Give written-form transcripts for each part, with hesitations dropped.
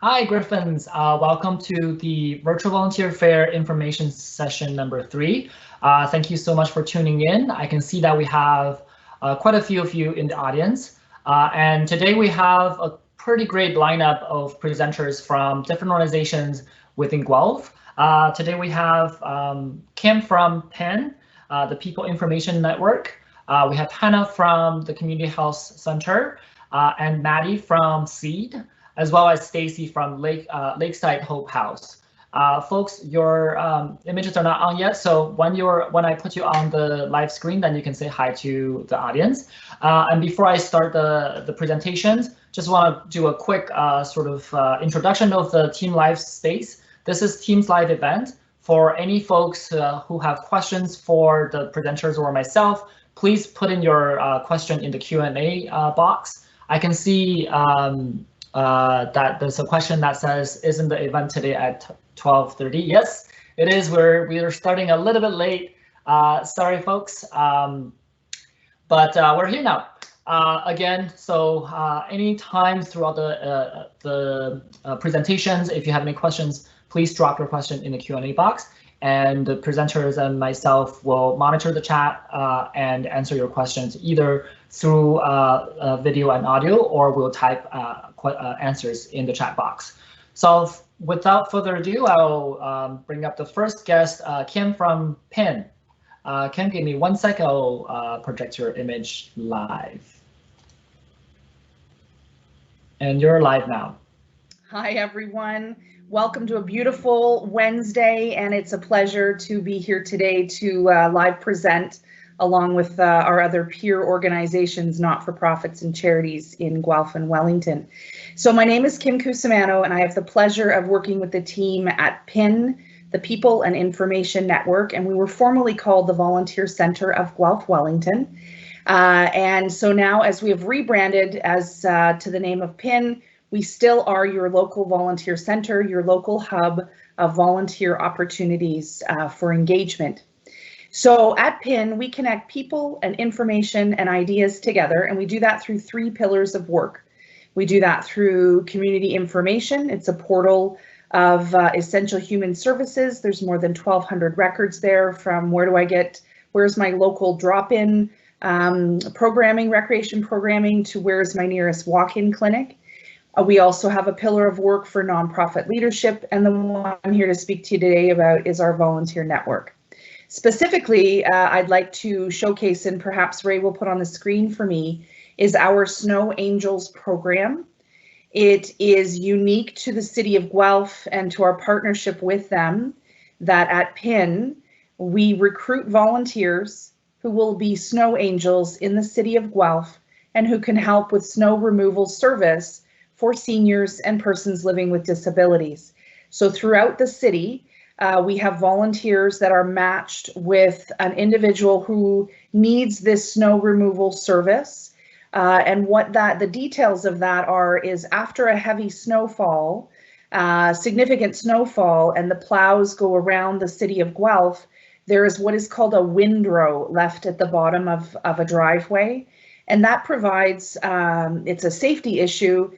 Hi, Griffins. Welcome to the Virtual Volunteer Fair Information Session number 3. Thank you so much for tuning in. I can see that we have quite a few of you in the audience. And today we have a pretty great lineup of presenters from different organizations within Guelph. Today we have Kim from PIN, the People Information Network. We have Hannah from the Community Health Centre and Maddie from SEED, as well as Stacy from Lakeside Hope House. Folks, your images are not on yet, so when I put you on the live screen, then you can say hi to the audience. And before I start the presentations, just want to do a quick sort of introduction of the Team Live space. This is Teams Live event. For any folks who have questions for the presenters or myself, please put in your question in the Q&A box. I can see that there's a question that says, isn't the event today at 12:30? Yes, it is. We are starting a little bit late. Sorry, folks, but we're here now. Again, so any time throughout the presentations, if you have any questions, please drop your question in the Q&A box, and the presenters and myself will monitor the chat and answer your questions either through video and audio, or we'll type answers in the chat box. So without further ado, I'll bring up the first guest, Kim from PIN. Kim, give me 1 second, I'll project your image live. And you're live now. Hi, everyone. Welcome to a beautiful Wednesday, and it's a pleasure to be here today to live present along with our other peer organizations, not-for-profits and charities in Guelph and Wellington. So my name is Kim Cusimano, and I have the pleasure of working with the team at PIN, the People and Information Network, and we were formerly called the Volunteer Centre of Guelph Wellington. And so now, as we have rebranded as to the name of PIN, we still are your local volunteer center, your local hub of volunteer opportunities for engagement. So at PIN, we connect people and information and ideas together, and we do that through 3 pillars of work. We do that through community information. It's a portal of essential human services. There's more than 1,200 records there, from where's my local drop-in programming, recreation programming, to where's my nearest walk-in clinic. We also have a pillar of work for nonprofit leadership, and the one I'm here to speak to you today about is our volunteer network. Specifically, I'd like to showcase, and perhaps Ray will put on the screen for me, is our Snow Angels program. It is unique to the city of Guelph and to our partnership with them that at PIN, we recruit volunteers who will be snow angels in the city of Guelph and who can help with snow removal service for seniors and persons living with disabilities. So throughout the city, we have volunteers that are matched with an individual who needs this snow removal service. And what the details of that is after a heavy snowfall, significant snowfall, and the plows go around the city of Guelph, there is what is called a windrow left at the bottom of a driveway. And that provides, it's a safety issue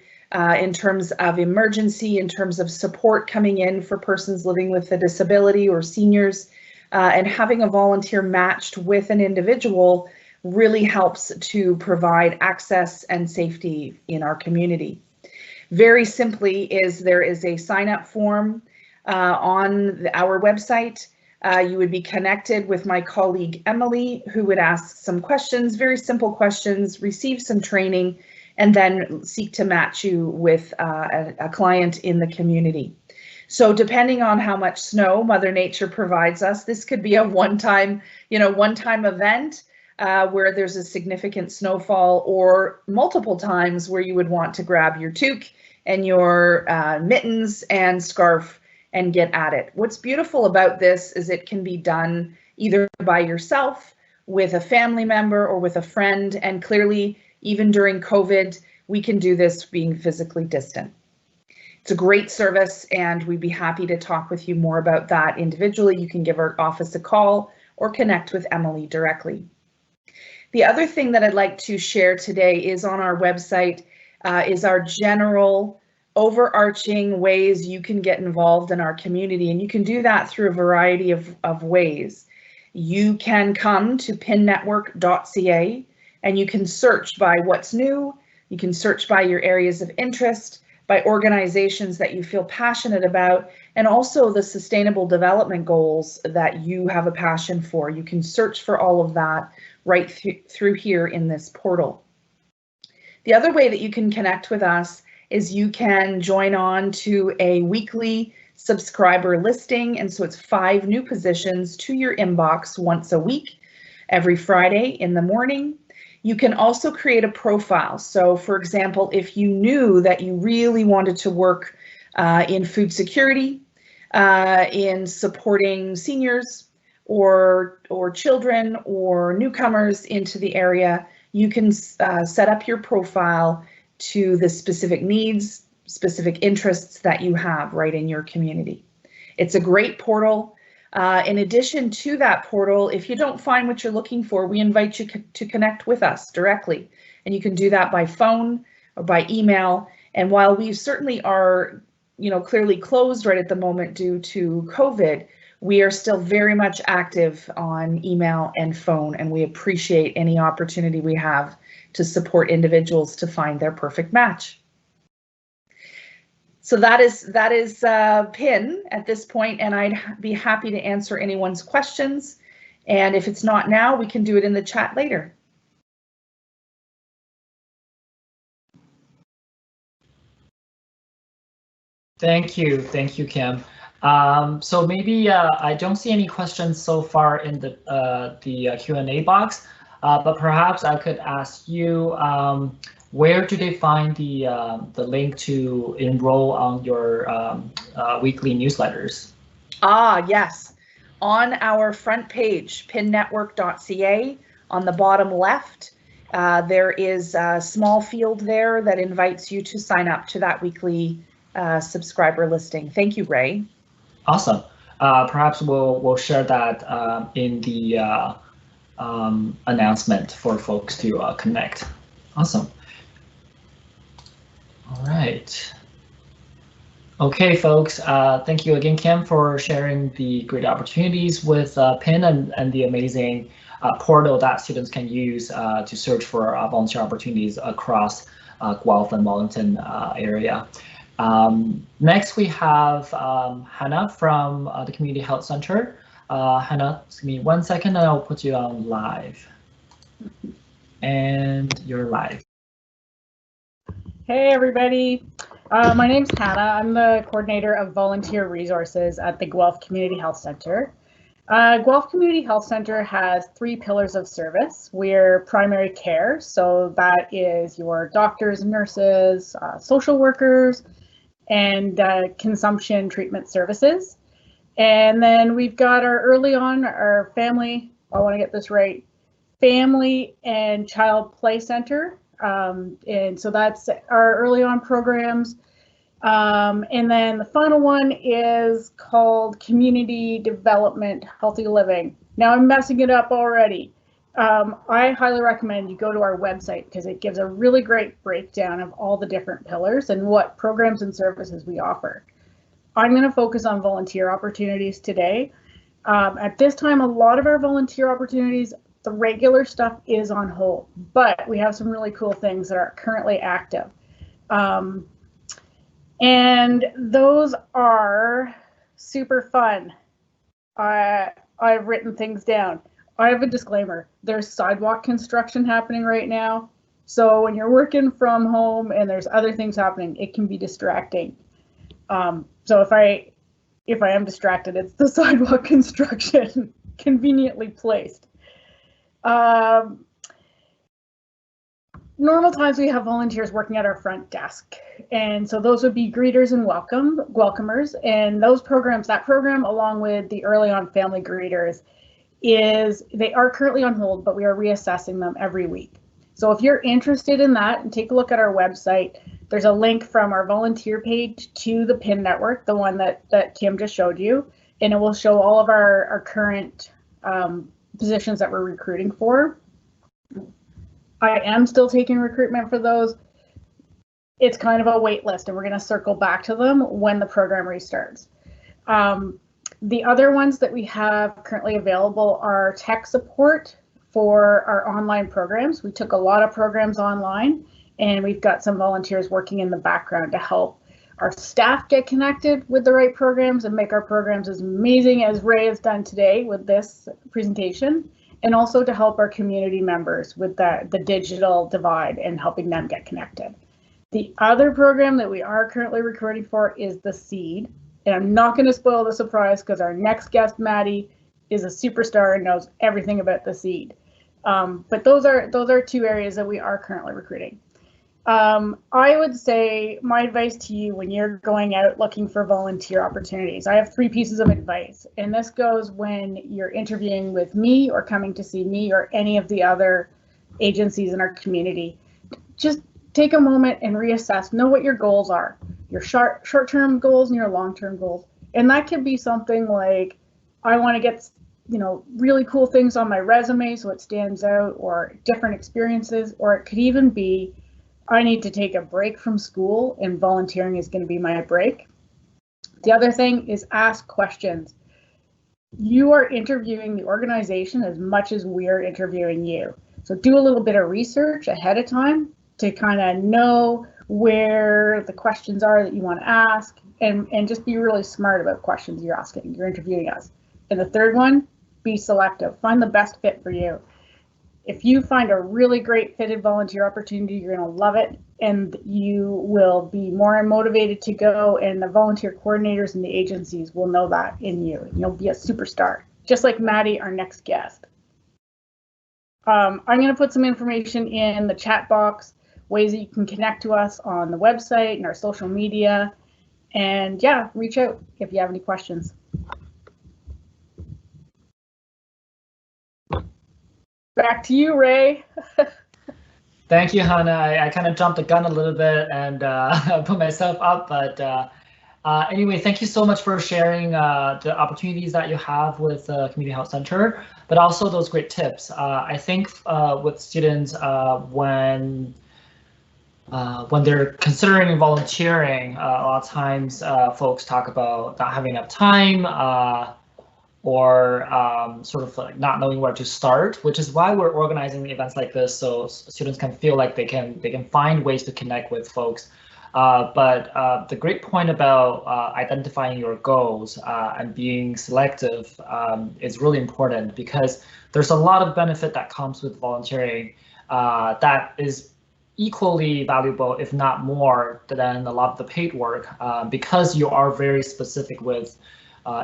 in terms of emergency, in terms of support coming in for persons living with a disability or seniors, and having a volunteer matched with an individual really helps to provide access and safety in our community. Very simply, there is a sign-up form on our website. You would be connected with my colleague Emily, who would ask some questions, very simple questions, receive some training, and then seek to match you with a client in the community. So depending on how much snow Mother Nature provides us, this could be a one-time event where there's a significant snowfall, or multiple times where you would want to grab your toque and your mittens and scarf and get at it. What's beautiful about this is it can be done either by yourself, with a family member, or with a friend, and clearly, even during COVID, we can do this being physically distant. It's a great service, and we'd be happy to talk with you more about that individually. You can give our office a call or connect with Emily directly. The other thing that I'd like to share today is on our website is our general overarching ways you can get involved in our community, and you can do that through a variety of ways. You can come to pinnetwork.ca and you can search by what's new, you can search by your areas of interest, by organizations that you feel passionate about, and also the sustainable development goals that you have a passion for. You can search for all of that right through here in this portal. The other way that you can connect with us is you can join on to a weekly subscriber listing, and so it's 5 new positions to your inbox once a week, every Friday in the morning. You can also create a profile. So for example, if you knew that you really wanted to work in food security, in supporting seniors or children or newcomers into the area, you can set up your profile to the specific needs, specific interests that you have right in your community. It's a great portal. In addition to that portal, if you don't find what you're looking for, we invite you to connect with us directly. And you can do that by phone or by email. And while we certainly are, clearly closed right at the moment due to COVID, we are still very much active on email and phone, and we appreciate any opportunity we have to support individuals to find their perfect match. So that is PIN at this point, and I'd be happy to answer anyone's questions. And if it's not now, we can do it in the chat later. Thank you, Kim. So maybe I don't see any questions so far in the Q&A box, but perhaps I could ask you, where do they find the link to enroll on your weekly newsletters? Yes, on our front page, pinnetwork.ca, on the bottom left, there is a small field there that invites you to sign up to that weekly subscriber listing. Thank you, Ray. Awesome. Perhaps we'll share that in the announcement for folks to connect. Awesome. All right. Okay, folks. Thank you again, Kim, for sharing the great opportunities with PIN and the amazing portal that students can use to search for volunteer opportunities across Guelph and Wellington area. Next, we have Hannah from the Community Health Centre. Hannah, just give me 1 second and I'll put you on live. And you're live. Hey, everybody. My name's Hannah. I'm the coordinator of volunteer resources at the Guelph Community Health Centre. Guelph Community Health Centre has 3 pillars of service. We're primary care, so that is your doctors, nurses, social workers, and consumption treatment services. And then we've got our family, I want to get this right, family and child play center. And so that's our early on programs. And then the final one is called Community Development Healthy Living. Now I'm messing it up already. I highly recommend you go to our website because it gives a really great breakdown of all the different pillars and what programs and services we offer. I'm going to focus on volunteer opportunities today. At this time, a lot of our volunteer opportunities, the regular stuff is on hold, but we have some really cool things that are currently active. And those are super fun. I've written things down. I have a disclaimer. There's sidewalk construction happening right now. So when you're working from home and there's other things happening, it can be distracting. So if I am distracted, it's the sidewalk construction conveniently placed. Normal times we have volunteers working at our front desk, and so those would be greeters and welcomers, and that program along with the early on family greeters they are currently on hold, but we are reassessing them every week. So if you're interested in that, and take a look at our website, there's a link from our volunteer page to the PIN network, the one that Kim just showed you, and it will show all of our current positions that we're recruiting for. I am still taking recruitment for those. it's kind of a wait list, and we're going to circle back to them when the program restarts. The other ones that we have currently available are tech support for our online programs. We took a lot of programs online, and we've got some volunteers working in the background to help our staff get connected with the right programs and make our programs as amazing as Ray has done today with this presentation, and also to help our community members with the digital divide and helping them get connected. The other program that we are currently recruiting for is the Seed. And I'm not going to spoil the surprise because our next guest, Maddie, is a superstar and knows everything about the Seed. But those are two areas that we are currently recruiting. I would say my advice to you when you're going out looking for volunteer opportunities, I have 3 pieces of advice, and this goes when you're interviewing with me or coming to see me or any of the other agencies in our community. Just take a moment and reassess, know what your goals are, your short-term goals and your long-term goals. And that could be something like, I want to get, really cool things on my resume so it stands out, or different experiences, or it could even be, I need to take a break from school and volunteering is going to be my break. The other thing is ask questions. You are interviewing the organization as much as we're interviewing you. So do a little bit of research ahead of time to kind of know where the questions are that you want to ask, and just be really smart about questions you're asking. You're interviewing us. And the third one, be selective. Find the best fit for you. If you find a really great fitted volunteer opportunity, you're going to love it, and you will be more motivated to go, and the volunteer coordinators and the agencies will know that in you. You'll be a superstar, just like Maddie, our next guest. I'm going to put some information in the chat box, ways that you can connect to us on the website and our social media. And yeah, reach out if you have any questions. Back to you, Ray. Thank you, Hannah. I kind of jumped the gun a little bit and put myself up, but anyway, thank you so much for sharing the opportunities that you have with the Community Health Centre, but also those great tips. I think with students, when they're considering volunteering, a lot of times folks talk about not having enough time or sort of like not knowing where to start, which is why we're organizing events like this, so students can feel like they can find ways to connect with folks. But the great point about identifying your goals and being selective is really important, because there's a lot of benefit that comes with volunteering that is equally valuable, if not more, than a lot of the paid work, because you are very specific with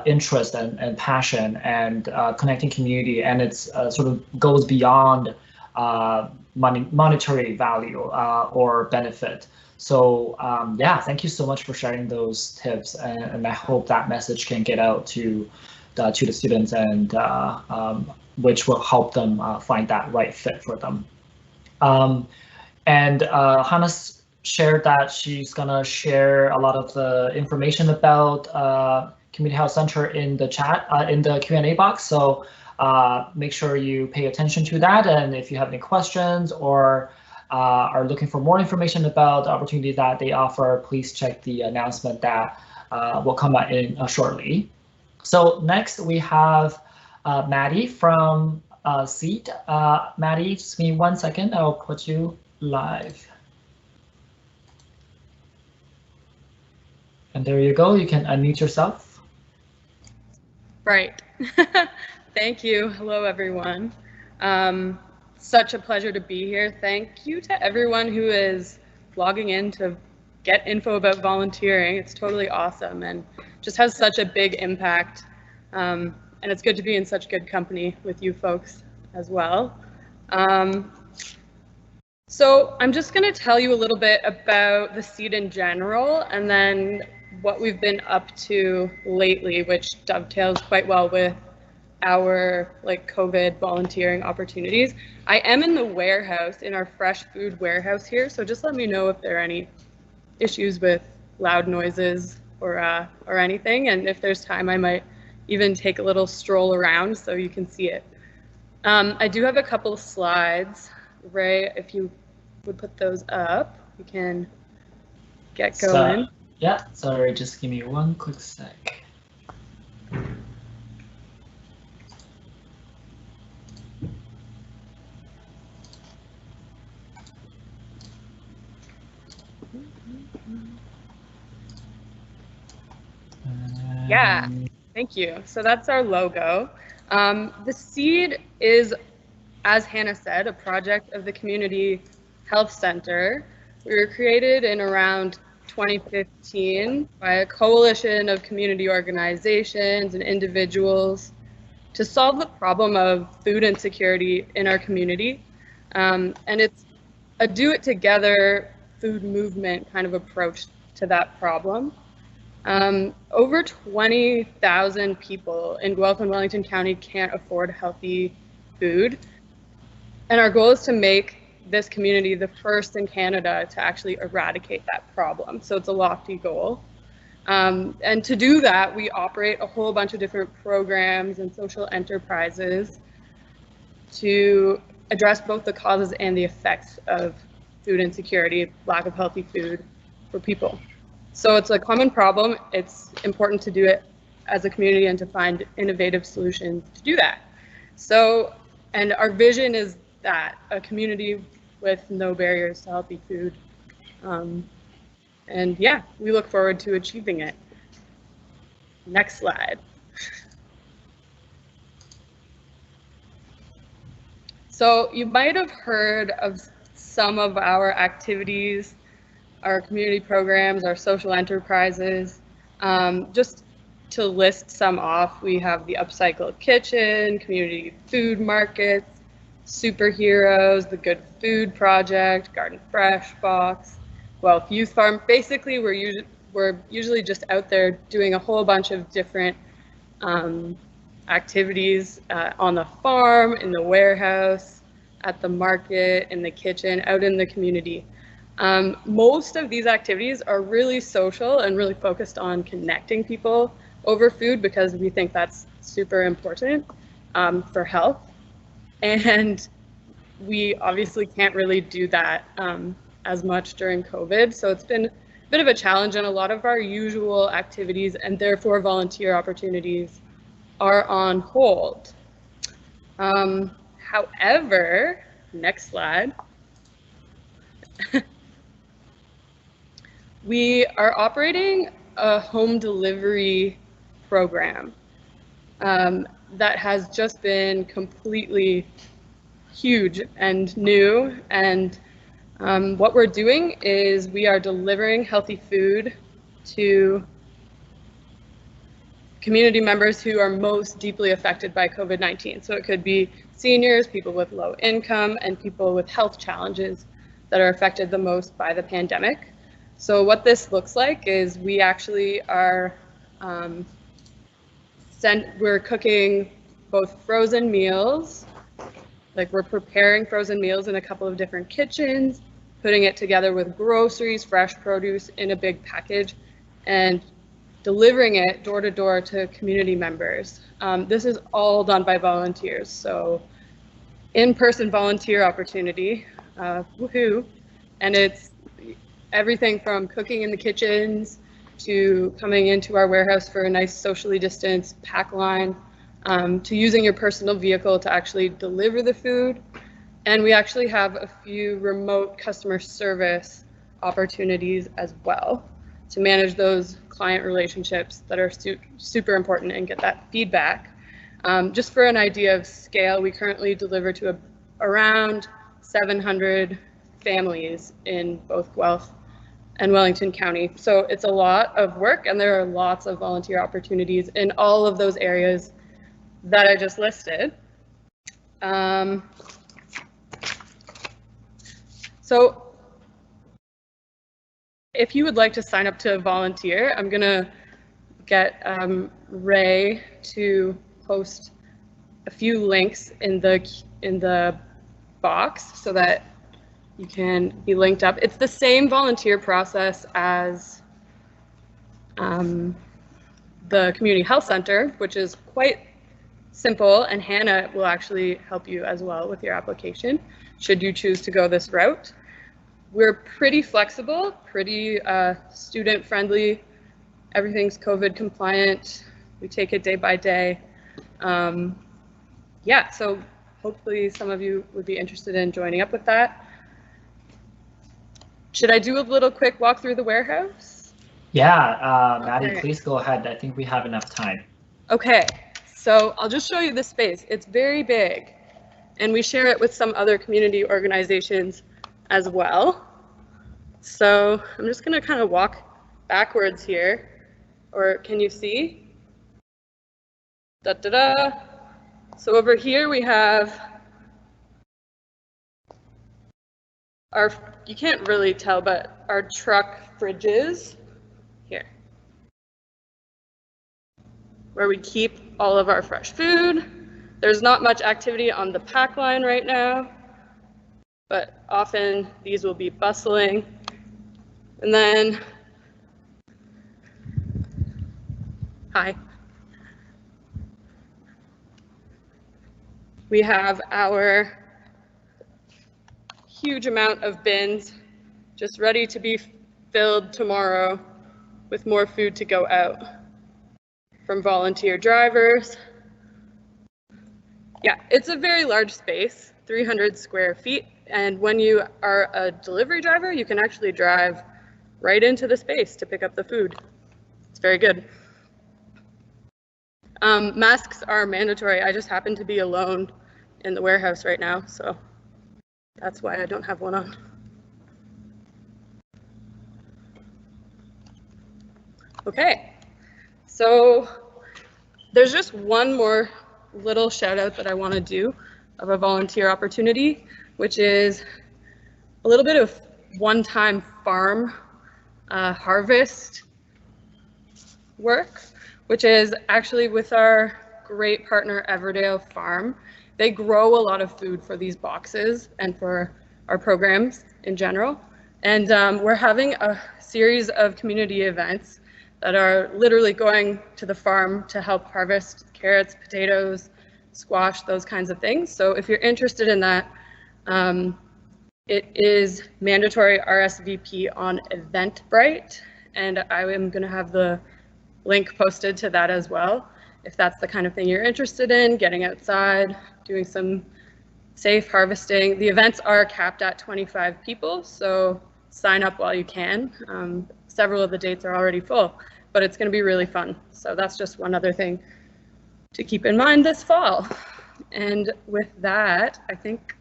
interest and passion and connecting community, and it's sort of goes beyond monetary value or benefit. So yeah, thank you so much for sharing those tips, and I hope that message can get out to the students, and which will help them find that right fit for them. And Hannah shared that she's gonna share a lot of the information about Community Health Centre in the chat, in the Q&A box. So make sure you pay attention to that, and if you have any questions or are looking for more information about the opportunity that they offer, please check the announcement that will come out in shortly. So next we have Maddie from Seed. Maddie, just give me 1 second, I'll put you live. And there you go, you can unmute yourself. Right. Thank you. Hello, everyone. Such a pleasure to be here. Thank you to everyone who is logging in to get info about volunteering. It's totally awesome and just has such a big impact. And it's good to be in such good company with you folks as well. So I'm just going to tell you a little bit about the Seed in general, and then what we've been up to lately, which dovetails quite well with our COVID volunteering opportunities. I am in the warehouse, in our fresh food warehouse here, so just let me know if there are any issues with loud noises or anything, and if there's time I might even take a little stroll around so you can see it. I do have a couple of slides. Ray, if you would put those up, we can get going. Yeah, sorry, just give me one quick sec. Yeah, thank you. So that's our logo. The Seed is, as Hannah said, a project of the Community Health Centre. We were created in around 2015 by a coalition of community organizations and individuals to solve the problem of food insecurity in our community. And it's a do-it-together food movement kind of approach to that problem. Over 20,000 people in Guelph and Wellington County can't afford healthy food. And our goal is to make this community the first in Canada to actually eradicate that problem. So it's a lofty goal. And to do that, we operate a whole bunch of different programs and social enterprises to address both the causes and the effects of food insecurity, lack of healthy food for people. So it's a common problem. It's important to do it as a community and to find innovative solutions to do that. So, and our vision is that a community with no barriers to healthy food. And yeah, we look forward to achieving it. Next slide. So you might have heard of some of our activities, our community programs, our social enterprises. Just to list some off, we have the Upcycled Kitchen, community food markets, Superheroes, the Good Food Project, Garden Fresh Box, Guelph Youth Farm. Basically, we're usually just out there doing a whole bunch of different activities on the farm, in the warehouse, at the market, in the kitchen, out in the community. Most of these activities are really social and really focused on connecting people over food because we think that's super important for health. And we obviously can't really do that as much during COVID. So it's been a bit of a challenge, and a lot of our usual activities and therefore volunteer opportunities are on hold. However, next slide. We are operating a home delivery program that has just been completely huge and new. And what we're doing is we are delivering healthy food to community members who are most deeply affected by COVID-19. So it could be seniors, people with low income, and people with health challenges that are affected the most by the pandemic. So what this looks like is we actually are we're cooking both frozen meals, like we're preparing frozen meals in a couple of different kitchens, putting it together with groceries, fresh produce in a big package, and delivering it door to door to community members. This is all done by volunteers, so in-person volunteer opportunity, woohoo, and it's everything from cooking in the kitchens to coming into our warehouse for a nice socially distanced pack line, to using your personal vehicle to actually deliver the food. And we actually have a few remote customer service opportunities as well to manage those client relationships that are super important and get that feedback. Just for an idea of scale, we currently deliver to around 700 families in both Guelph and Wellington County. So it's a lot of work, and there are lots of volunteer opportunities in all of those areas that I just listed. So if you would like to sign up to volunteer, I'm gonna get Ray to post a few links in the box so that you can be linked up. It's the same volunteer process as the Community Health Centre, which is quite simple, and Hannah will actually help you as well with your application, should you choose to go this route. we're pretty flexible, pretty student friendly. Everything's COVID compliant. We take it day by day. Yeah, so hopefully some of you would be interested in joining up with that. Should I do a little quick walk through the warehouse? Yeah, Maddie, Okay. please go ahead. I think we have enough time. Okay, so I'll just show you the space. It's very big, and we share it with some other community organizations as well. So I'm just gonna kind of walk backwards here, or can you see? Da-da-da. So over here we have our, you can't really tell, but our truck fridges here, where we keep all of our fresh food. There's not much activity on the pack line right now, but often these will be bustling. And then, hi. We have our huge amount of bins just ready to be filled tomorrow with more food to go out from volunteer drivers. Yeah, it's a very large space, 300 square feet. And when you are a delivery driver, you can actually drive right into the space to pick up the food. It's very good. Masks are mandatory. I just happen to be alone in the warehouse right now, so that's why I don't have one on. Okay, so there's just one more little shout out that I want to do of a volunteer opportunity, which is a little bit of one-time farm harvest work, which is actually with our great partner Everdale Farm. They grow a lot of food for these boxes and for our programs in general. And we're having a series of community events that are literally going to the farm to help harvest carrots, potatoes, squash, those kinds of things. So if you're interested in that, it is mandatory RSVP on Eventbrite, and I am going to have the link posted to that as well. If that's the kind of thing you're interested in, getting outside, doing some safe harvesting. The events are capped at 25 people, so sign up while you can. Several of the dates are already full, but it's going to be really fun. So that's just one other thing to keep in mind this fall. And with that, I think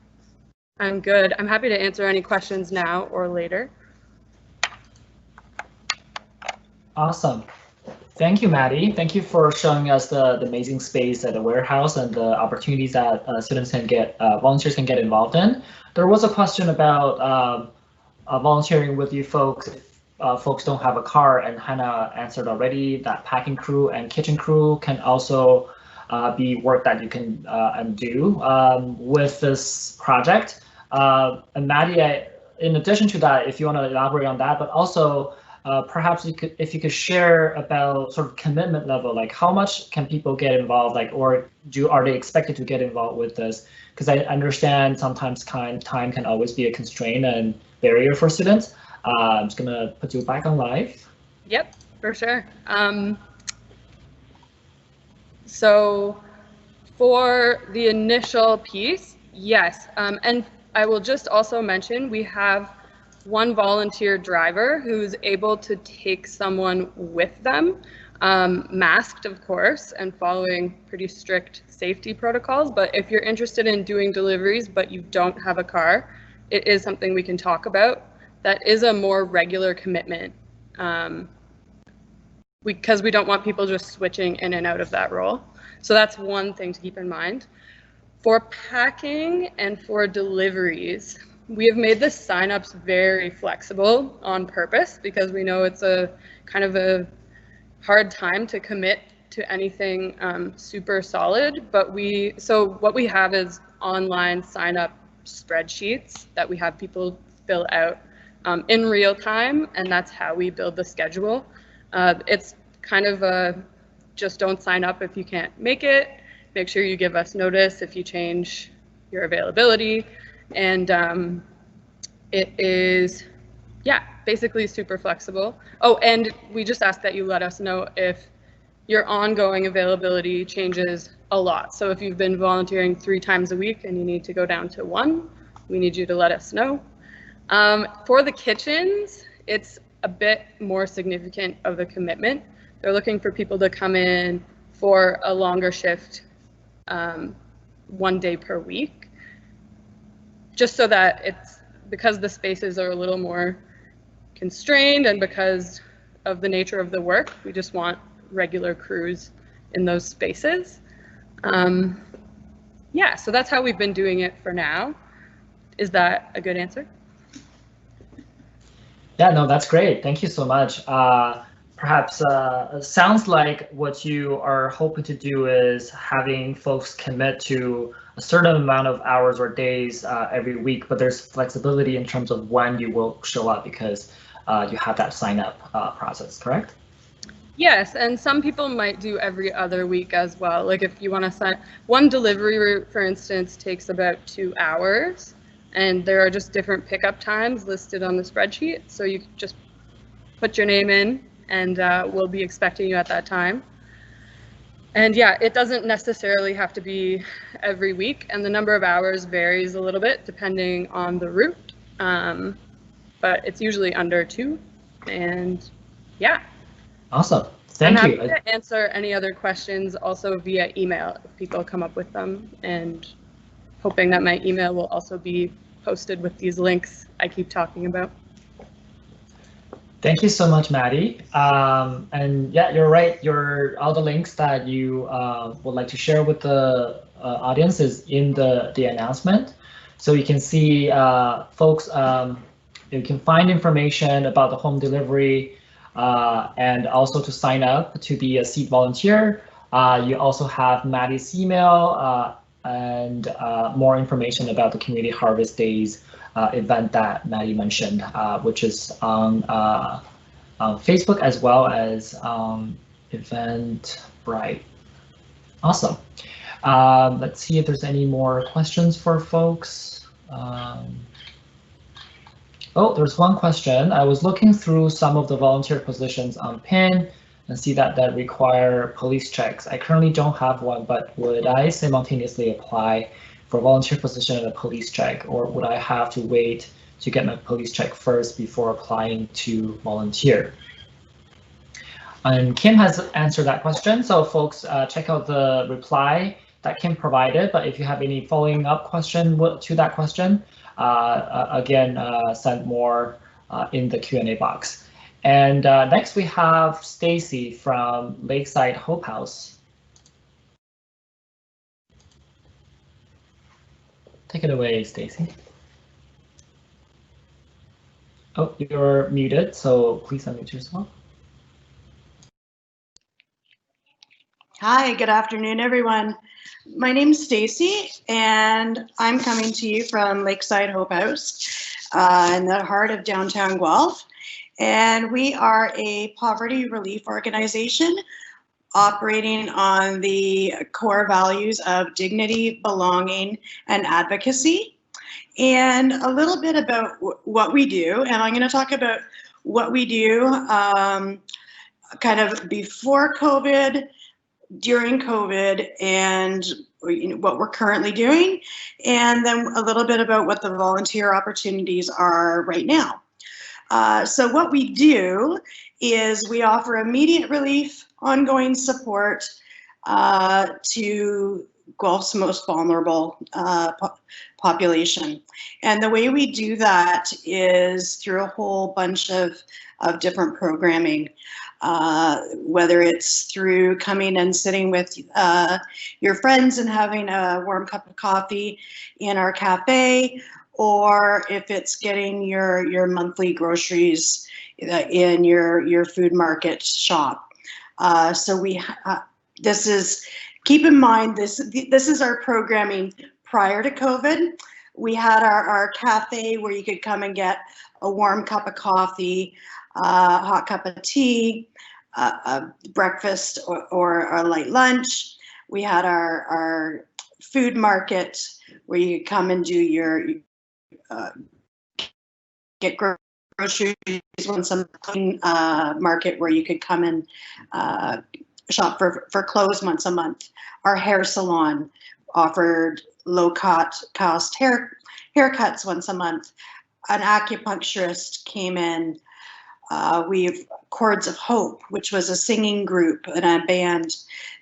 I'm good. I'm happy to answer any questions now or later. Awesome. Thank you, Maddie. Thank you for showing us the amazing space at the warehouse and the opportunities that students can get, volunteers can get involved in. There was a question about volunteering with you folks if folks don't have a car, and Hannah answered already that packing crew and kitchen crew can also be work that you can do with this project. And Maddie, in addition to that, if you want to elaborate on that, but also perhaps if you could share about sort of commitment level, like how much can people get involved, like, or are they expected to get involved with this? Because I understand sometimes time can always be a constraint and barrier for students. I'm just gonna put you back on live. Yep, for sure. So for the initial piece, yes, and I will just also mention we have one volunteer driver who's able to take someone with them, masked of course, and following pretty strict safety protocols. But if you're interested in doing deliveries but you don't have a car, it is something we can talk about. That is a more regular commitment, because we don't want people just switching in and out of that role. So that's one thing to keep in mind. For packing and for deliveries, we have made the signups very flexible on purpose because we know it's a kind of a hard time to commit to anything super solid. But so what we have is online sign up spreadsheets that we have people fill out in real time, and that's how we build the schedule. It's kind of a just don't sign up if you can't make it. Make sure you give us notice if you change your availability. And It is, yeah, basically super flexible. Oh, and we just ask that you let us know if your ongoing availability changes a lot. So if you've been volunteering 3 times a week and you need to go down to 1, we need you to let us know. For the kitchens, it's a bit more significant of a commitment. They're looking for people to come in for a longer shift, 1 day per week, just so that it's, because the spaces are a little more constrained and because of the nature of the work, we just want regular crews in those spaces. Yeah, so that's how we've been doing it for now. Is that a good answer? Yeah, no, that's great. Thank you so much. Perhaps sounds like what you are hoping to do is having folks commit to a certain amount of hours or days every week, but there's flexibility in terms of when you will show up because you have that sign up process, correct? Yes, and some people might do every other week as well. Like if you want to sign, one delivery route, for instance, takes about 2 hours, and there are just different pickup times listed on the spreadsheet. So you just put your name in, and we'll be expecting you at that time. And yeah, it doesn't necessarily have to be every week, and the number of hours varies a little bit depending on the route, but it's usually under 2, and yeah. Awesome. Thank you. I'm happy to answer any other questions also via email if people come up with them, and hoping that my email will also be posted with these links I keep talking about. Thank you so much, Maddie. And yeah, you're right. All the links that you would like to share with the audience is in the announcement. So you can see folks, you can find information about the home delivery and also to sign up to be a seat volunteer. You also have Maddie's email and more information about the Community Harvest Days event that Maddie mentioned, which is on Facebook as well as Eventbrite. Awesome. Let's see if there's any more questions for folks. Oh, there's one question. I was looking through some of the volunteer positions on PIN and see that require police checks. I currently don't have one, but would I simultaneously apply for a volunteer position and a police check, or would I have to wait to get my police check first before applying to volunteer? And Kim has answered that question, so folks check out the reply that Kim provided, but if you have any following up question to that question, again, send more in the Q&A box. And next we have Stacy from Lakeside Hope House. Take it away, Stacy. Oh, you're muted, so please unmute yourself. Hi, good afternoon, everyone. My name's Stacy, and I'm coming to you from Lakeside Hope House in the heart of downtown Guelph. And we are a poverty relief organization operating on the core values of dignity, belonging, and advocacy. And a little bit about what we do, and I'm going to talk about what we do kind of before COVID, during COVID, and what we're currently doing, and then a little bit about what the volunteer opportunities are right now. So what we do is we offer immediate relief, ongoing support to Guelph's most vulnerable population. And the way we do that is through a whole bunch of different programming. Whether it's through coming and sitting with your friends and having a warm cup of coffee in our cafe, or if it's getting your monthly groceries in your food market shop. So this is, keep in mind, this is our programming prior to COVID. We had our cafe where you could come and get a warm cup of coffee, a hot cup of tea, a breakfast or a light lunch. We had our food market where you could come and do your get groceries once a month, market where you could come and shop for clothes once a month. Our hair salon offered low-cost haircuts once a month. An acupuncturist came in. We have Chords of Hope, which was a singing group and a band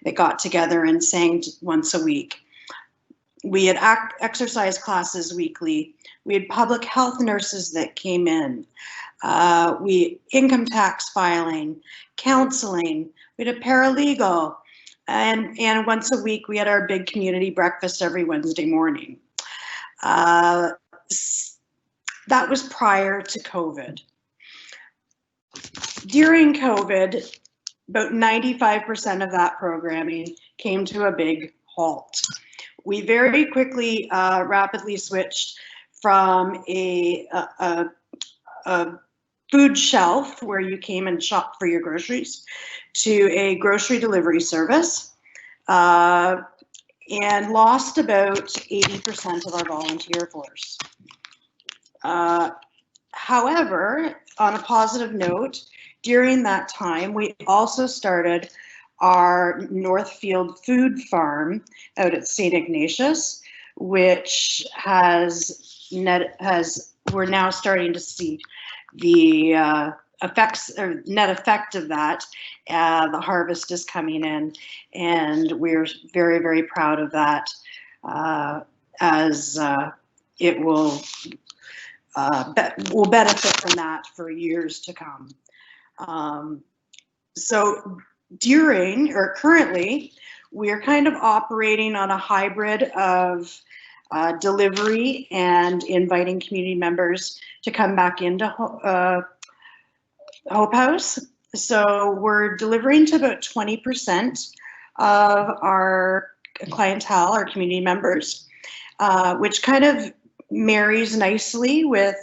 that got together and sang once a week. We had exercise classes weekly. We had public health nurses that came in. We income tax filing, counseling. We had a paralegal, and once a week we had our big community breakfast every Wednesday morning. That was prior to COVID. During COVID, about 95% of that programming came to a big halt. We very quickly, rapidly switched from a food shelf where you came and shopped for your groceries to a grocery delivery service, and lost about 80% of our volunteer force. However, on a positive note, during that time, we also started our Northfield food farm out at St. Ignatius, which we're now starting to see the net effect of that. The harvest is coming in, and we're very, very proud of that, as it will benefit from that for years to come. So currently, we're kind of operating on a hybrid of delivery and inviting community members to come back into Hope House. So we're delivering to about 20% of our clientele, our community members, which kind of marries nicely with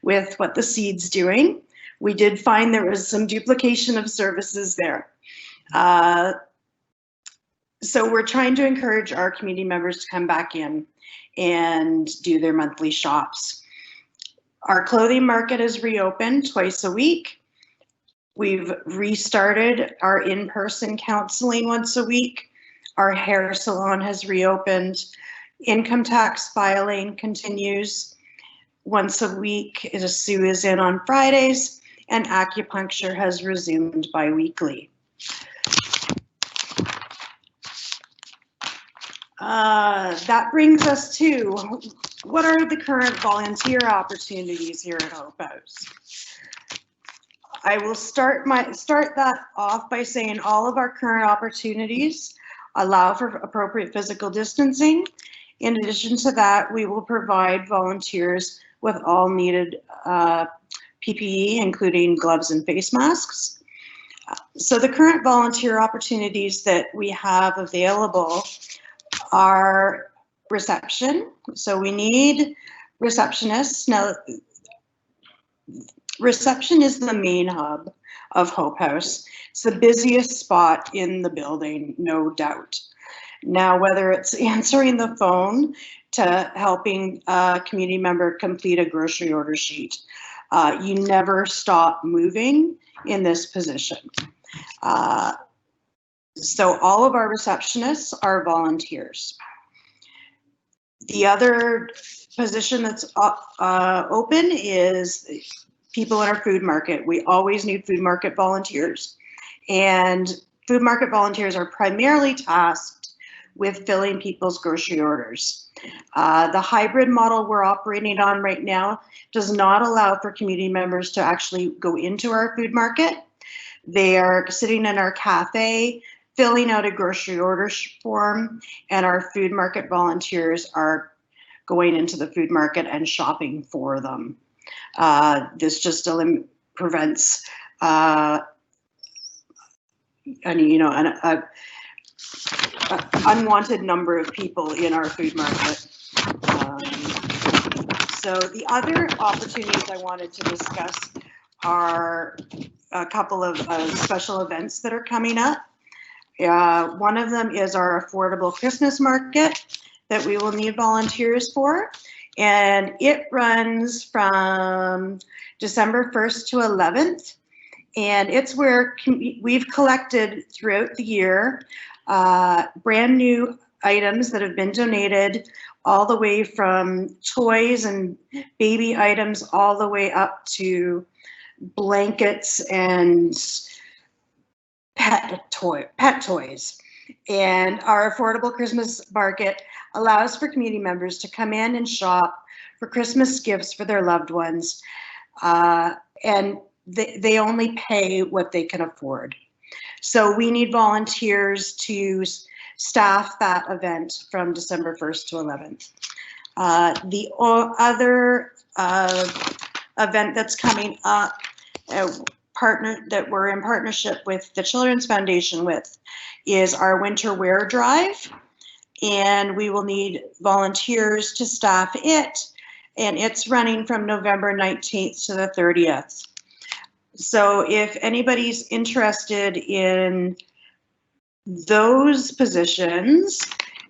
what the Seed's doing. We did find there was some duplication of services there. So we're trying to encourage our community members to come back in and do their monthly shops. Our clothing market is reopened twice a week. We've restarted our in-person counseling once a week. Our hair salon has reopened. Income tax filing continues once a week. Sue is in on Fridays, and acupuncture has resumed bi-weekly. That brings us to, what are the current volunteer opportunities here at Hope House? I will start that off by saying all of our current opportunities allow for appropriate physical distancing. In addition to that, we will provide volunteers with all needed PPE, including gloves and face masks. So the current volunteer opportunities that we have available are reception. So we need receptionists. Now, reception is the main hub of Hope House. It's the busiest spot in the building, no doubt. Now, whether it's answering the phone to helping a community member complete a grocery order sheet, you never stop moving in this position. So all of our receptionists are volunteers. The other position that's open is people in our food market. We always need food market volunteers, and food market volunteers are primarily tasked with filling people's grocery orders. The hybrid model we're operating on right now does not allow for community members to actually go into our food market. They are sitting in our cafe, filling out a grocery order form, and our food market volunteers are going into the food market and shopping for them. This just prevents an unwanted number of people in our food market. So the other opportunities I wanted to discuss are a couple of special events that are coming up. One of them is our affordable Christmas market that we will need volunteers for. and it runs from December 1st to 11th. And it's where we've collected throughout the year brand new items that have been donated, all the way from toys and baby items all the way up to blankets and pet toys. And our affordable Christmas market allows for community members to come in and shop for Christmas gifts for their loved ones. And they only pay what they can afford. So we need volunteers to staff that event from December 1st to 11th. The other event that's coming up, that we're in partnership with the Children's Foundation with, is our winter wear drive, and we will need volunteers to staff it, and it's running from November 19th to the 30th. So if anybody's interested in those positions,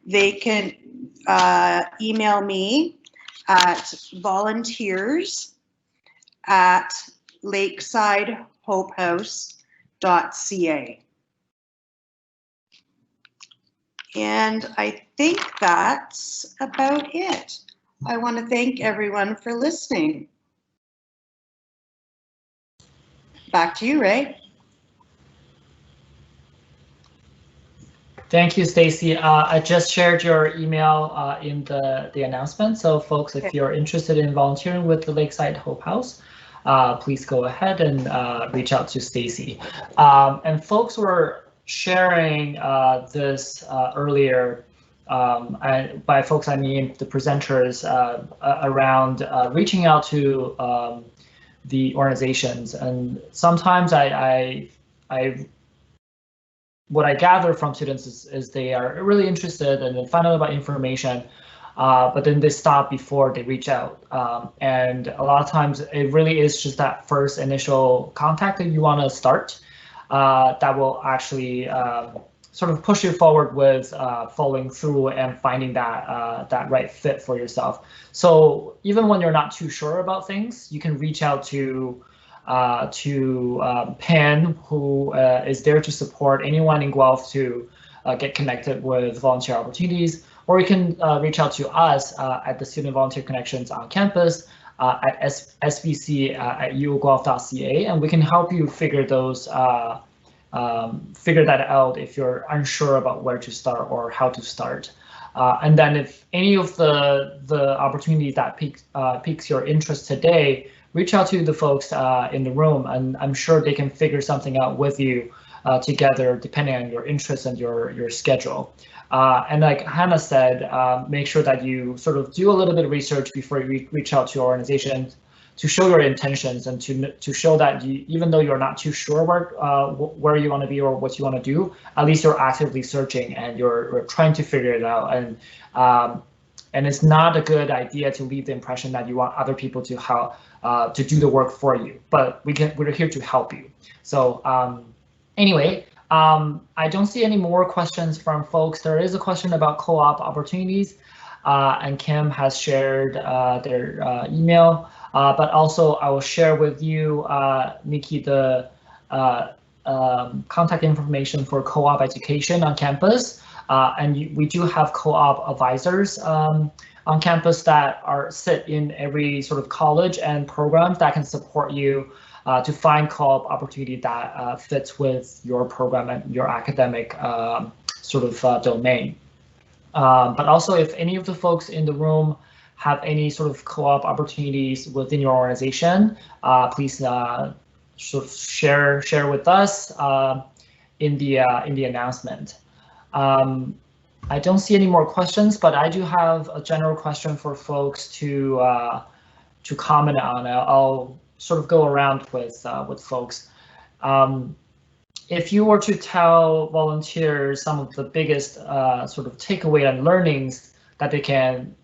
they can email me at volunteers@lakesidehopehouse.ca. And I think that's about it. I want to thank everyone for listening. Back to you, Ray. Thank you, Stacy. I just shared your email in the announcement. So folks, if you're interested in volunteering with the Lakeside Hope House, please go ahead and reach out to Stacy. And folks were sharing this earlier, and by folks I mean the presenters, around reaching out to the organizations. And sometimes what I gather from students is they are really interested and they find out about information, but then they stop before they reach out. And a lot of times it really is just that first initial contact that you want to start that will actually sort of push you forward with following through and finding that right fit for yourself. So even when you're not too sure about things, you can reach out to Pen, who is there to support anyone in Guelph to get connected with volunteer opportunities, or you can reach out to us at the Student Volunteer Connections on campus at sbc@uguelph.ca, and we can help you figure that out if you're unsure about where to start or how to start. And then if any of the opportunities that piques your interest today, reach out to the folks in the room, and I'm sure they can figure something out with you together, depending on your interests and your schedule. And like Hannah said, make sure that you sort of do a little bit of research before you reach out to your organization to show your intentions and to show that even though you're not too sure where you want to be or what you want to do, at least you're actively searching and you're trying to figure it out. And it's not a good idea to leave the impression that you want other people to help to do the work for you, but we're here to help you. So anyway, I don't see any more questions from folks. There is a question about co-op opportunities, and Kim has shared their email, but also I will share with you, Nikki, the contact information for co-op education on campus. And we do have co-op advisors on campus that sit in every sort of college and programs that can support you to find co-op opportunity that fits with your program and your academic sort of domain. But also, if any of the folks in the room have any sort of co-op opportunities within your organization, please sort of share with us in the announcement. I don't see any more questions, but I do have a general question for folks to comment on. I'll sort of go around with folks. If you were to tell volunteers some of the biggest sort of takeaway and learnings that they can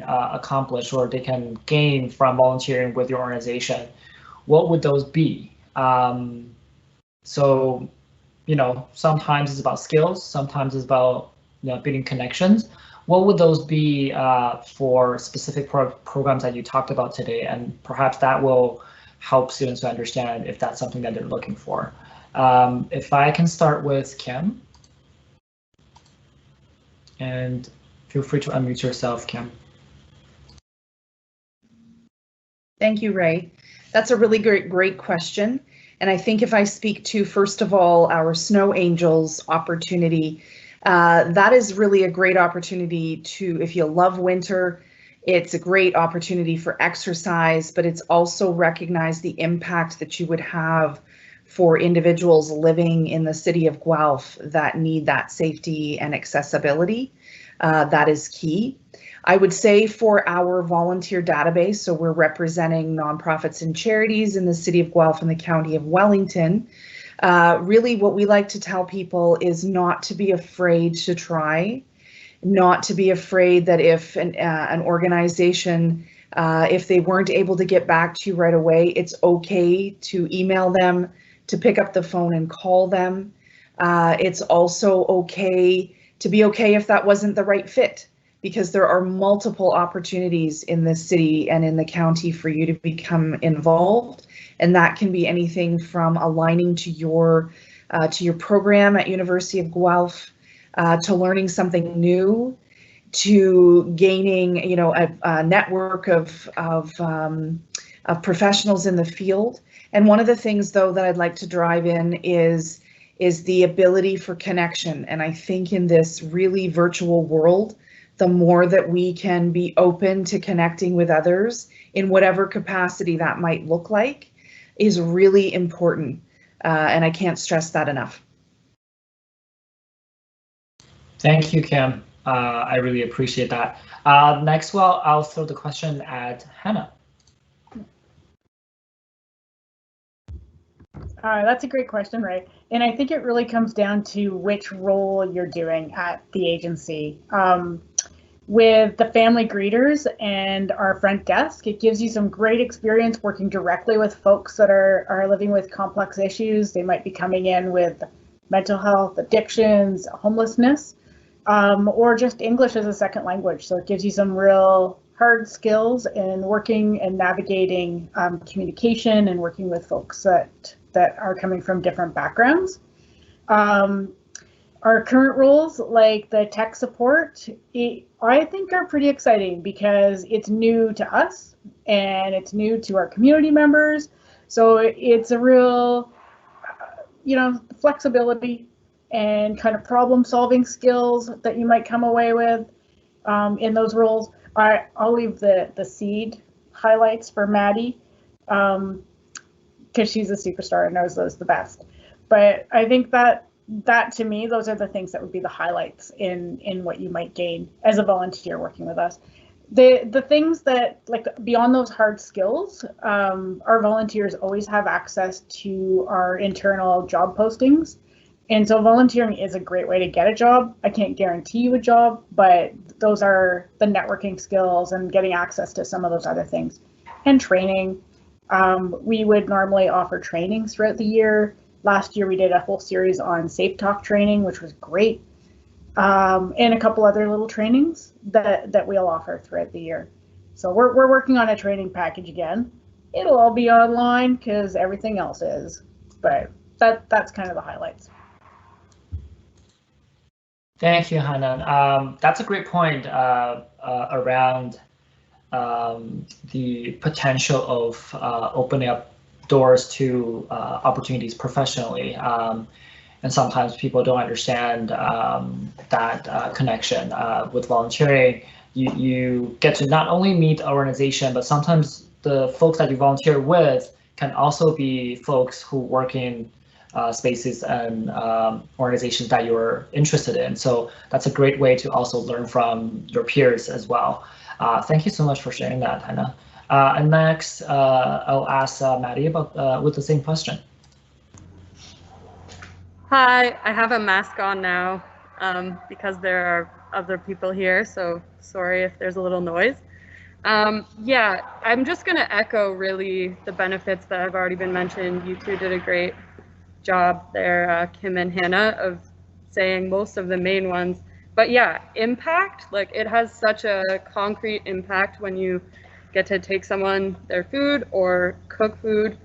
accomplish or they can gain from volunteering with your organization, what would those be? So, you know, sometimes it's about skills, sometimes it's about building connections. what would those be for specific programs that you talked about today? And perhaps that will help students to understand if that's something that they're looking for. If I can start with Kim. And feel free to unmute yourself, Kim. Thank you, Ray. That's a really great question. And I think if I speak to, first of all, our Snow Angels opportunity, that is really a great opportunity to, if you love winter, it's a great opportunity for exercise, but it's also recognize the impact that you would have for individuals living in the city of Guelph that need that safety and accessibility. That is key. I would say for our volunteer database, so we're representing nonprofits and charities in the city of Guelph and the county of Wellington. Really what we like to tell people is not to be afraid to try, not to be afraid that if an organization, if they weren't able to get back to you right away, it's okay to email them, to pick up the phone and call them. It's also okay to be okay if that wasn't the right fit, because there are multiple opportunities in this city and in the county for you to become involved. And that can be anything from aligning to your program at University of Guelph, to learning something new, to gaining, you know, a network of professionals in the field. And one of the things, though, that I'd like to drive in is the ability for connection. And I think in this really virtual world, the more that we can be open to connecting with others in whatever capacity that might look like is really important. And I can't stress that enough. Thank you, Kim. I really appreciate that. Next, well, I'll throw the question at Hannah. That's a great question, Ray. And I think it really comes down to which role you're doing at the agency. With the family greeters and our front desk, it gives you some great experience working directly with folks that are living with complex issues. They might be coming in with mental health, addictions, homelessness, or just English as a second language. So it gives you some real hard skills in working and navigating communication and working with folks that are coming from different backgrounds. Our current roles, like the tech support, I think are pretty exciting because it's new to us and it's new to our community members. So it's a real, you know, flexibility and kind of problem solving skills that you might come away with in those roles. I'll leave the seed highlights for Maddie because she's a superstar and knows those the best. But I think that to me, those are the things that would be the highlights in what you might gain as a volunteer working with us. The things that, like, beyond those hard skills, our volunteers always have access to our internal job postings. And so volunteering is a great way to get a job. I can't guarantee you a job, but those are the networking skills and getting access to some of those other things. And training. We would normally offer trainings throughout the year. Last year we did a whole series on Safe Talk training, which was great. And a couple other little trainings that we'll offer throughout the year. So we're working on a training package again. It'll all be online because everything else is, but that's kind of the highlights. Thank you, Hannah. That's a great point around the potential of opening up doors to opportunities professionally. And sometimes people don't understand that connection with volunteering. You get to not only meet an organization, but sometimes the folks that you volunteer with can also be folks who work in spaces and organizations that you're interested in. So that's a great way to also learn from your peers as well. Thank you so much for sharing that, Hannah. And next, I'll ask Maddie about with the same question. Hi, I have a mask on now because there are other people here, so sorry if there's a little noise. Yeah, I'm just going to echo really the benefits that have already been mentioned. You two did a great job there, Kim and Hannah, of saying most of the main ones. But yeah, impact, like it has such a concrete impact when you get to take someone their food or cook food.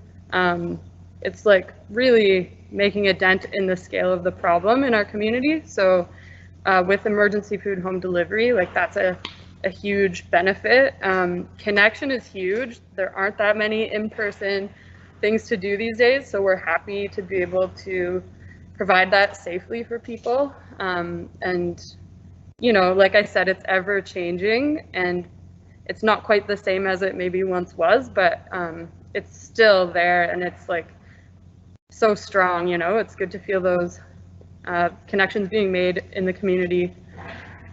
It's like really making a dent in the scale of the problem in our community. So with emergency food home delivery, like that's a huge benefit. Connection is huge. There aren't that many in-person things to do these days, so we're happy to be able to provide that safely for people. And you know, like I said, it's ever changing and it's not quite the same as it maybe once was, but it's still there and it's like so strong, you know. It's good to feel those connections being made in the community,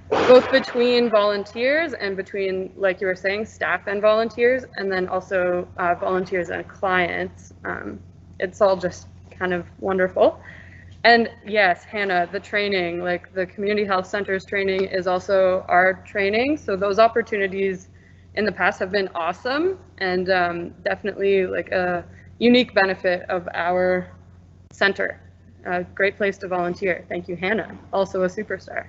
both between volunteers and between, like you were saying, staff and volunteers, and then also volunteers and clients. It's all just kind of wonderful. And yes, Hannah, the training, like the community health centers training is also our training. So those opportunities in the past have been awesome and definitely like a unique benefit of our center. A great place to volunteer. Thank you, Hannah, also a superstar.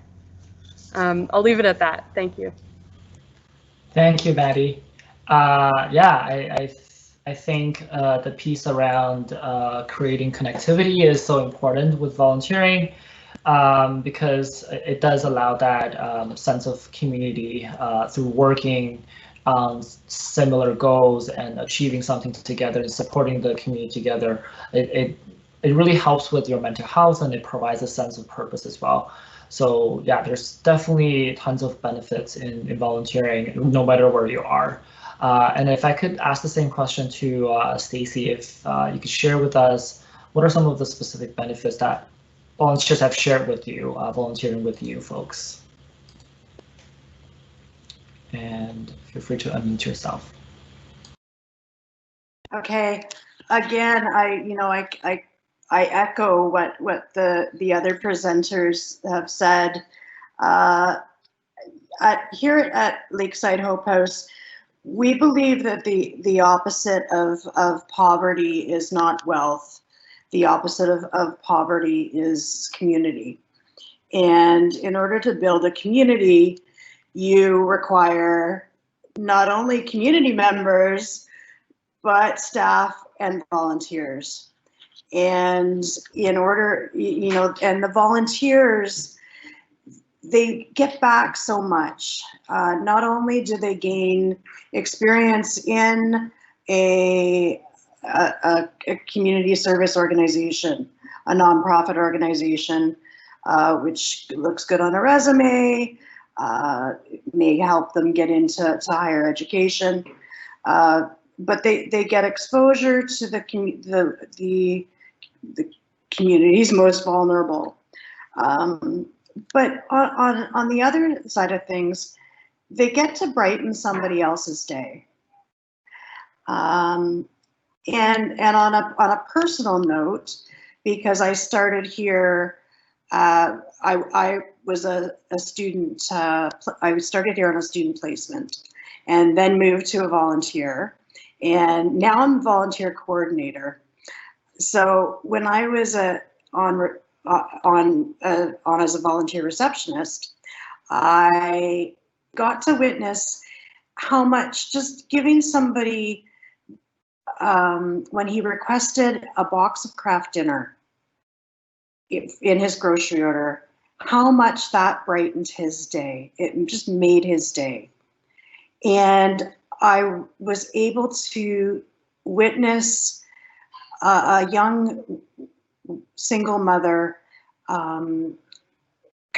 I'll leave it at that. Thank you. Thank you, Maddie. Yeah, I think the piece around creating connectivity is so important with volunteering because it does allow that sense of community through working on similar goals and achieving something together and supporting the community together. It really helps with your mental health and it provides a sense of purpose as well. So yeah, there's definitely tons of benefits in volunteering, no matter where you are. And if I could ask the same question to Stacy, if you could share with us, what are some of the specific benefits that volunteers have shared with you, volunteering with you folks? And feel free to unmute yourself. Okay, again, I echo what the other presenters have said. Here at Lakeside Hope House, we believe that the opposite of poverty is not wealth. The opposite of poverty is community. And in order to build a community, you require not only community members, but staff and volunteers. And in order, you know, and the volunteers, they get back so much. Not only do they gain experience in a community service organization, a nonprofit organization, which looks good on a resume, may help them get into higher education, but they get exposure to the community's most vulnerable. But on the other side of things, they get to brighten somebody else's day. And on a personal note, because I started here, I was a student. I started here on a student placement, and then moved to a volunteer, and now I'm a volunteer coordinator. So when I was on as a volunteer receptionist, I got to witness how much just giving somebody, when he requested a box of Kraft dinner in his grocery order, how much that brightened his day. It just made his day. And I was able to witness a young single mother come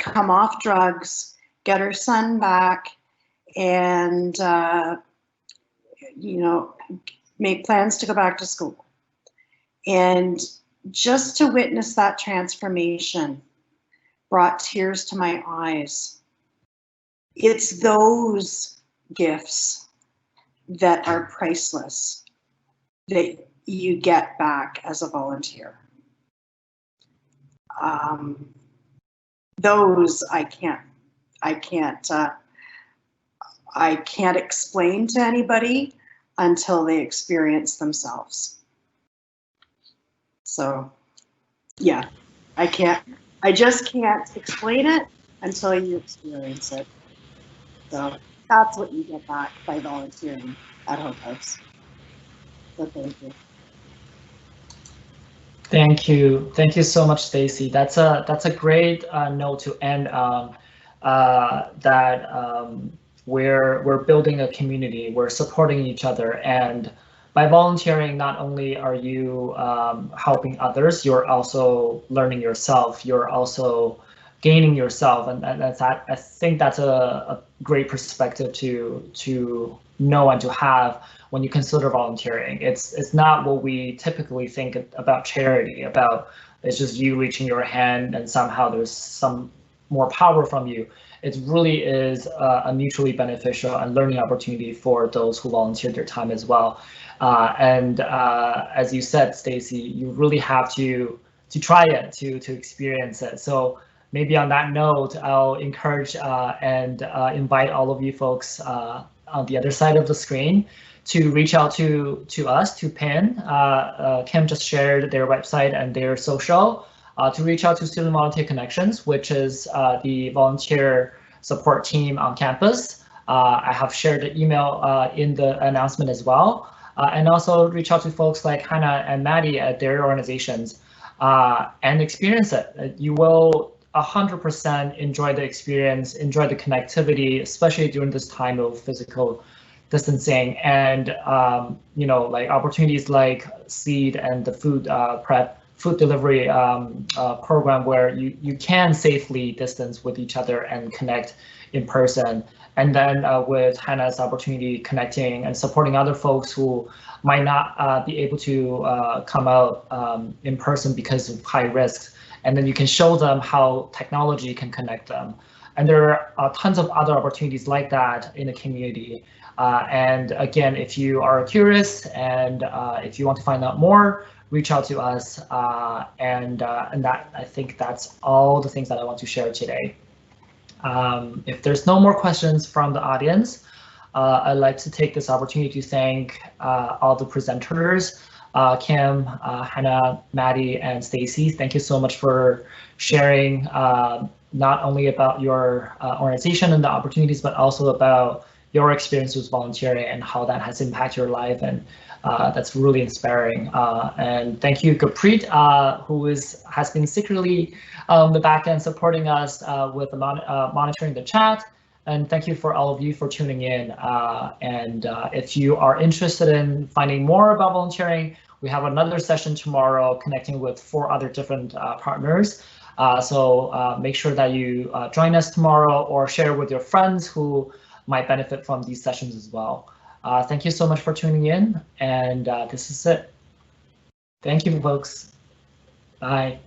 off drugs, get her son back, and you know, make plans to go back to school. And just to witness that transformation brought tears to my eyes. It's those gifts that are priceless that you get back as a volunteer. Those I can't explain to anybody until they experience themselves. So yeah, I just can't explain it until you experience it. So that's what you get back by volunteering at Hope House. So thank you. Thank you so much, Stacy. That's a great note to end on. We're building a community, we're supporting each other, and by volunteering, not only are you helping others, you're also learning yourself. You're also gaining yourself, and I think that's a great perspective to know and to have when you consider volunteering. It's not what we typically think about charity, about it's just you reaching your hand and somehow there's some more power from you. It really is a mutually beneficial and learning opportunity for those who volunteer their time as well. As you said, Stacy, you really have to try it, to experience it. So maybe on that note, I'll encourage and invite all of you folks on the other side of the screen to reach out to us, to PIN. Kim just shared their website and their social, to reach out to Student Volunteer Connections, which is the volunteer support team on campus. I have shared the email in the announcement as well. And also reach out to folks like Hannah and Maddie at their organizations and experience it. You will 100% enjoy the experience, enjoy the connectivity, especially during this time of physical distancing, and like opportunities like Seed and the food delivery program, where you can safely distance with each other and connect in person. And then with Hannah's opportunity, connecting and supporting other folks who might not be able to come out in person because of high risks. And then you can show them how technology can connect them. And there are tons of other opportunities like that in the community. And again, if you are curious and if you want to find out more, reach out to us. And that, I think that's all the things that I want to share today. If there's no more questions from the audience, I'd like to take this opportunity to thank all the presenters, Kim, Hannah, Maddie, and Stacy. Thank you so much for sharing not only about your organization and the opportunities, but also about your experience with volunteering and how that has impacted your life. And that's really inspiring. And thank you, Gurpreet, who has been secretly on the back end supporting us with monitoring the chat. And thank you for all of you for tuning in. And if you are interested in finding more about volunteering, we have another session tomorrow connecting with 4 other different partners. So make sure that you join us tomorrow or share with your friends who might benefit from these sessions as well. Thank you so much for tuning in, and this is it. Thank you, folks. Bye.